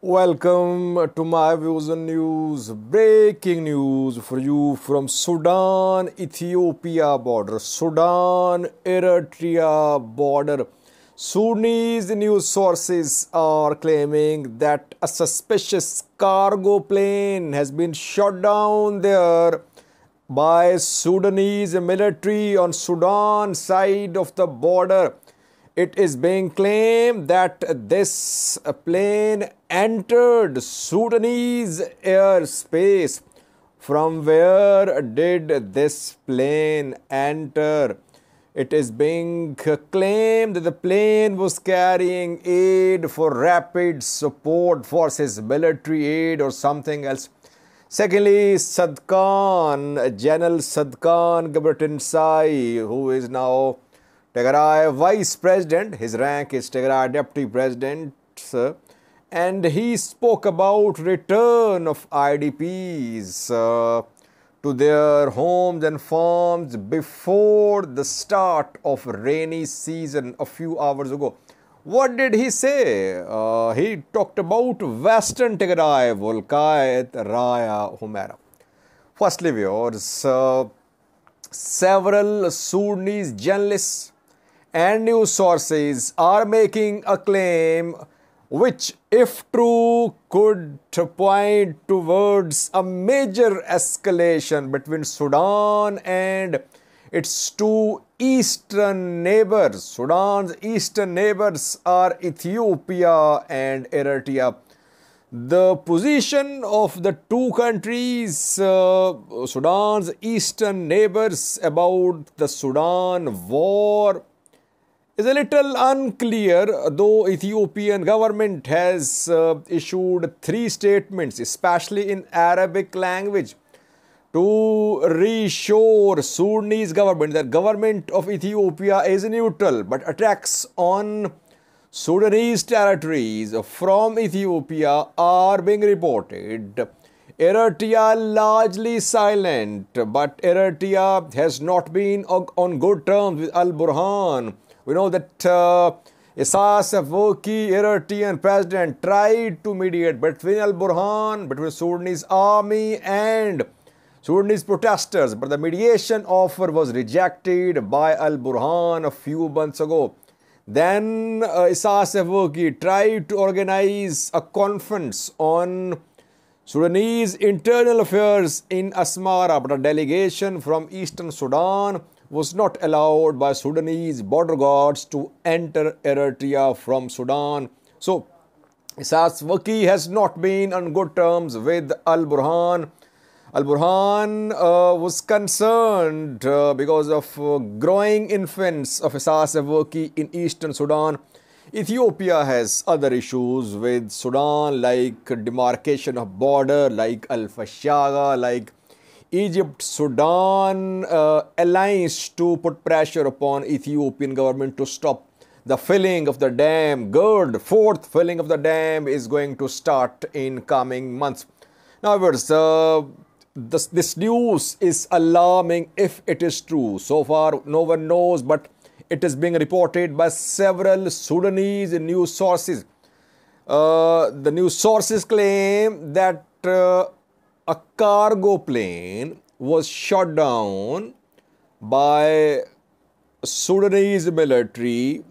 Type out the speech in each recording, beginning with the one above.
Welcome to my views on news. Breaking news for you from Sudan Ethiopia border. Sudan Eritrea border. Sudanese news sources are claiming that a suspicious cargo plane has been shot down there by Sudanese military on Sudan side of the border. It is being claimed that this plane entered Sudanese airspace. From where did this plane enter? It is being claimed that the plane was carrying aid for rapid support forces, military aid or something else. Secondly, Tsadkan, General Tsadkan Gabratinsai, who is now Tigray Vice President, his rank is Tigray Deputy President, and he spoke about return of IDPs to their homes and farms before the start of rainy season a few hours ago. What did he say? He talked about Western Tigray, Volkayat, Raya, Humera. Firstly, viewers, several Sudanese journalists and news sources are making a claim which, if true, could point towards a major escalation between Sudan and its two eastern neighbors. Sudan's eastern neighbors are Ethiopia and Eritrea. The position of the two countries, Sudan's eastern neighbors, about the Sudan war is a little unclear, though Ethiopian government has issued three statements, especially in Arabic language, to reassure Sudanese government that government of Ethiopia is neutral but attacks on Sudanese territories from Ethiopia are being reported. Eritrea largely silent, but Eritrea has not been on good terms with Al-Burhan. We know that Isaias Afwerki, Eritrean president, tried to mediate between Al-Burhan, between Sudanese army and Sudanese protesters, but the mediation offer was rejected by Al-Burhan a few months ago. Then Isaias Afwerki tried to organize a conference on Sudanese internal affairs in Asmara, but a delegation from eastern Sudan was not allowed by Sudanese border guards to enter Eritrea from Sudan. So, Isaias Afwerki has not been on good terms with Al-Burhan. Al-Burhan was concerned because of growing influence of Isaias Afwerki in eastern Sudan. Ethiopia has other issues with Sudan, like demarcation of border, like Al-Fashaga, like Egypt-Sudan alliance to put pressure upon Ethiopian government to stop the filling of the dam. Fourth filling of the dam is going to start in coming months. Now, this news is alarming if it is true. So far, no one knows, but it is being reported by several Sudanese news sources. The news sources claim that a cargo plane was shot down by Sudanese military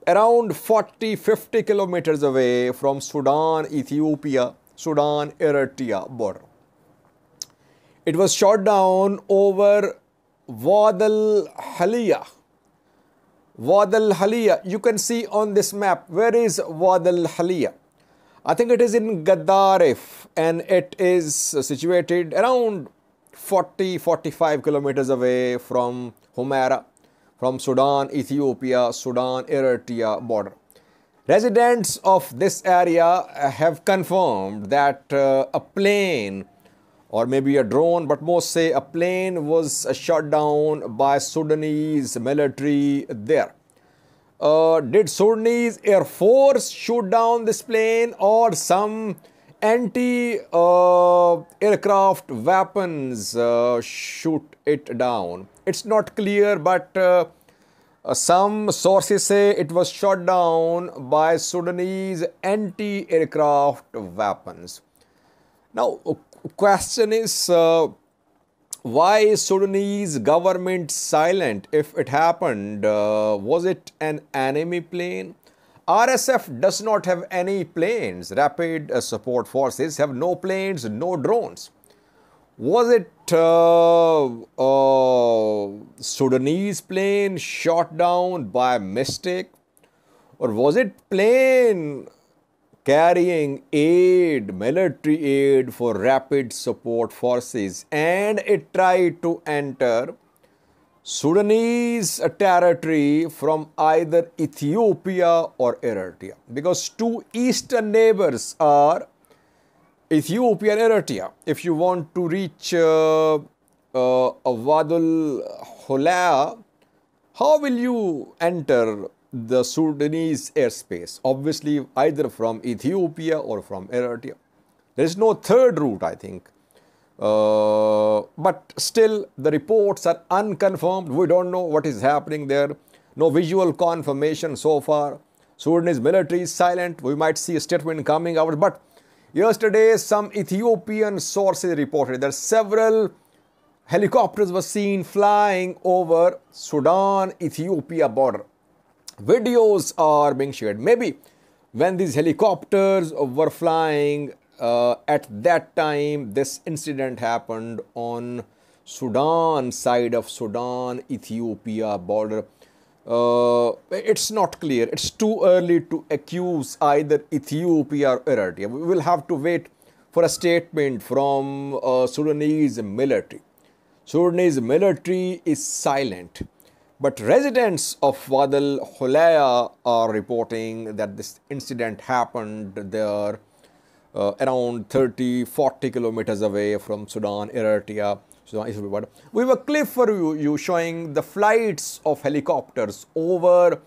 around 40-50 kilometers away from Sudan, Ethiopia, Sudan, Eritrea border. It was shot down over Wad al-Haliya. Wad al-Haliya, you can see on this map, where is Wad al-Haliya? I think it is in Gaddarif, and it is situated around 40-45 kilometers away from Humera, from Sudan, Ethiopia, Sudan, Eritrea border. Residents of this area have confirmed that a plane, or maybe a drone, but most say a plane, was shot down by Sudanese military there. Did Sudanese Air Force shoot down this plane, or some anti-aircraft weapons shoot it down? It's not clear, but Some sources say it was shot down by Sudanese anti-aircraft weapons. Now, question is, why is Sudanese government silent if it happened? Was it an enemy plane? RSF does not have any planes. Rapid support forces have no planes, no drones. Was it Sudanese plane shot down by mistake? Or was it plane carrying aid, military aid for rapid support forces, and it tried to enter Sudanese territory from either Ethiopia or Eritrea? Because two eastern neighbors are Ethiopia and Eritrea. If you want to reach Wadul Hola, how will you enter the Sudanese airspace? Obviously, either from Ethiopia or from Eritrea. There is no third route, I think. But still, the reports are unconfirmed. We don't know what is happening there. No visual confirmation so far. Sudanese military is silent. We might see a statement coming out. But yesterday, some Ethiopian sources reported that several helicopters were seen flying over Sudan-Ethiopia border. Videos are being shared. Maybe when these helicopters were flying at that time, this incident happened on Sudan side of Sudan-Ethiopia border. It's not clear. It's too early to accuse either Ethiopia or Eritrea. We will have to wait for a statement from Sudanese military. Sudanese military is silent. But residents of Wadal Hulaya are reporting that this incident happened there around 30-40 kilometers away from Sudan, Eritrea. We have a clip for you showing the flights of helicopters over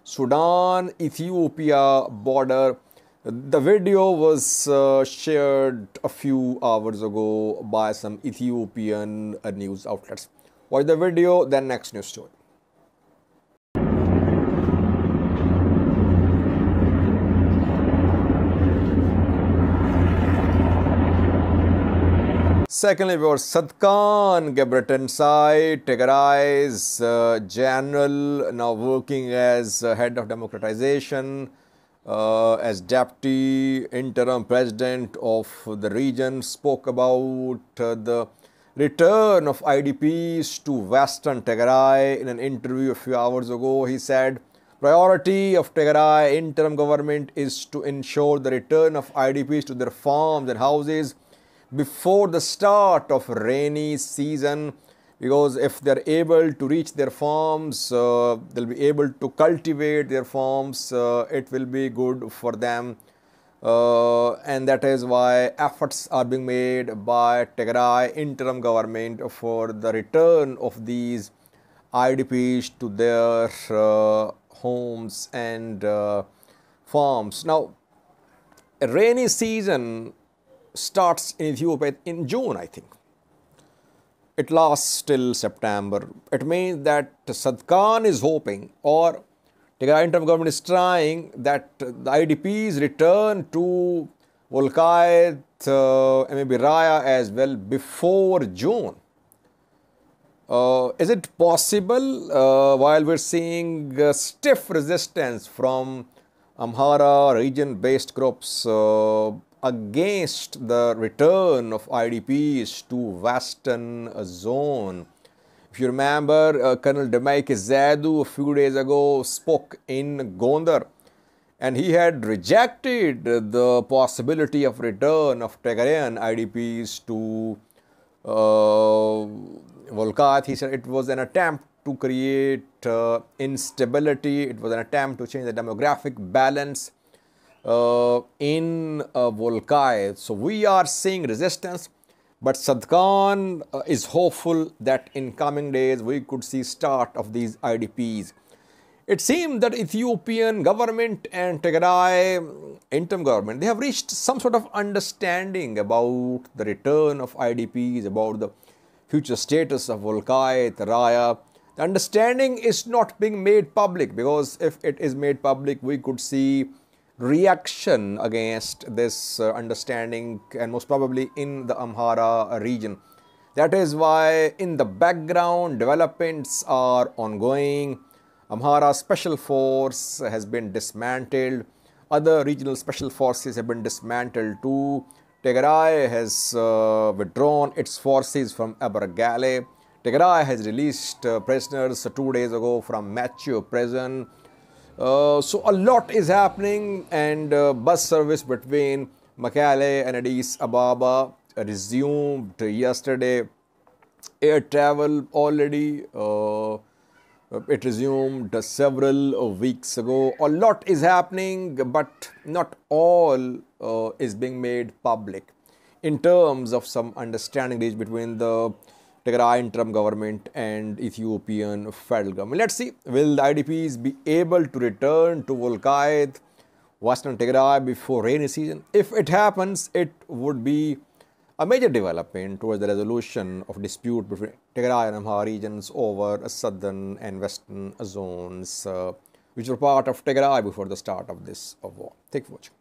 Sudan-Ethiopia border. The video was shared a few hours ago by some Ethiopian news outlets. Watch the video, then next news story. Secondly, we have Tsadkan Gebretensai, Tigray's general, now working as head of democratization, as deputy interim president of the region, spoke about the return of IDPs to Western Tigray. In an interview a few hours ago, he said, priority of Tigray interim government is to ensure the return of IDPs to their farms and houses before the start of rainy season, because if they're able to reach their farms, they'll be able to cultivate their farms, it will be good for them. And that is why efforts are being made by Tigray interim government for the return of these IDPs to their homes and farms. Now, a rainy season starts in Ethiopia in June, I think. It lasts till September. It means that Tsadkan is hoping, or Tigray interim government is trying, that the IDPs return to Wolkayet and maybe Raya as well before June. Is it possible, while we're seeing stiff resistance from Amhara region-based groups against the return of IDPs to Western zone? If you remember, Colonel Demaike Zaidu a few days ago spoke in Gondar, and he had rejected the possibility of return of Tigrayan IDPs to Wolkayet. He said it was an attempt to create instability. It was an attempt to change the demographic balance in Wolkayet. So we are seeing resistance, but Tsadkan is hopeful that in coming days we could see start of these IDPs. It seems that Ethiopian government and Tigray interim government, they have reached some sort of understanding about the return of IDPs, about the future status of Wolkayet, Raya. The understanding is not being made public, because if it is made public, we could see reaction against this understanding, and most probably in the Amhara region. That is why in the background developments are ongoing. Amhara Special Force has been dismantled. Other regional special forces have been dismantled too. Tigray has withdrawn its forces from Abergale. Tigray has released prisoners 2 days ago from Machu prison. So a lot is happening, and bus service between Mekelle and Addis Ababa resumed yesterday. Air travel already it resumed several weeks ago. A lot is happening, but not all is being made public in terms of some understanding reached between the Tigray interim government and Ethiopian federal government. Let's see, will the IDPs be able to return to Volkayth, Western Tigray before rainy season? If it happens, it would be a major development towards the resolution of dispute between Tigray and Amhara regions over southern and western zones, which were part of Tigray before the start of this war. Thank you for watching.